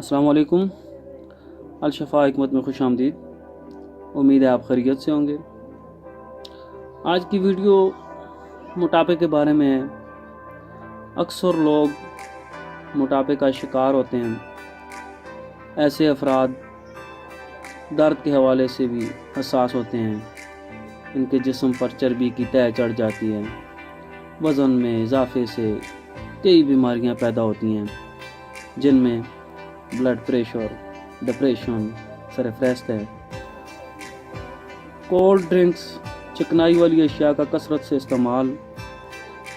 अस्सलाम वालेकुम। अलशफ़ा हिकमत में खुश आमदीद। उम्मीद है आप खैरियत से होंगे। आज की वीडियो मोटापे के बारे में है। अक्सर लोग मोटापे का शिकार होते हैं। ऐसे अफराद दर्द के हवाले से भी हसास होते हैं। इनके जिस्म पर चर्बी की तह चढ़ जाती है। वज़न में इजाफे से कई बीमारियां पैदा होती हैं, जिनमें ब्लड प्रेशर, डिप्रेशन सरफहरिस्त है। कोल्ड ड्रिंक्स, चिकनाई वाली अशिया का कसरत से इस्तेमाल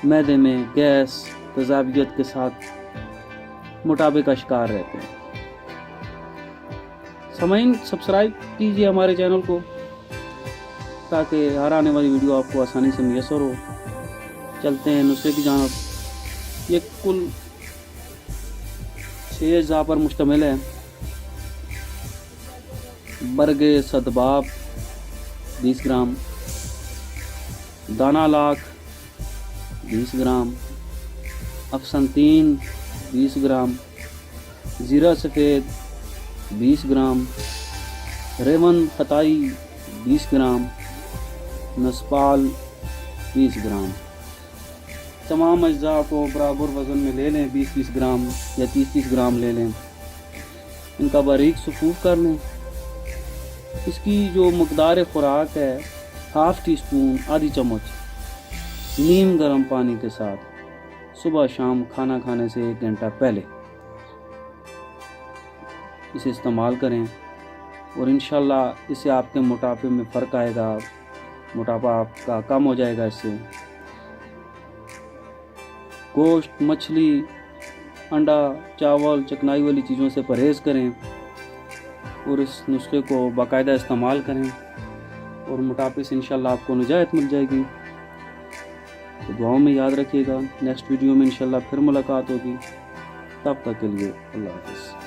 मैदे में गैस, तेज़ाबियत के साथ मोटापे का शिकार रहते हैं। सामाईन, सब्सक्राइब कीजिए हमारे चैनल को ताकि हर आने वाली वीडियो आपको आसानी से मुयस्सर हो। चलते हैं नुस्खे की जानिब। ये कुल 6 अज़्ज़ा पर मुश्तमिल है। बरगे सदबाब 20 ग्राम, दाना लाख 20 ग्राम, अफसंतीन 20 ग्राम, ज़ीरा सफ़ेद 20 ग्राम, रेवन खताई 20 ग्राम, नस्पाल 20 ग्राम। तमाम अज्जा को बराबर वज़न में ले लें। 20-20 ग्राम या 30-30 ग्राम ले लें। इनका बारीक सफ़ूफ़ कर लें। इसकी जो मकदार ख़ुराक है, हाफ़ टी स्पून, आधी चम्मच नीम गर्म पानी के साथ सुबह शाम खाना खाने से 1 घंटा पहले इसे इस्तेमाल करें और इंशाल्लाह इससे आपके मोटापे में फ़र्क आएगा। मोटापा आपका कम हो जाएगा। इससे गोश्त, मछली, अंडा, चावल, चिकनाई वाली चीज़ों से परहेज़ करें और इस नुस्खे को बाकायदा इस्तेमाल करें और मोटापे से इंशाल्लाह आपको निजात मिल जाएगी। तो दुआओं में याद रखिएगा। नेक्स्ट वीडियो में इंशाल्लाह फिर मुलाकात होगी। तब तक के लिए अल्लाह हाफ़िज़।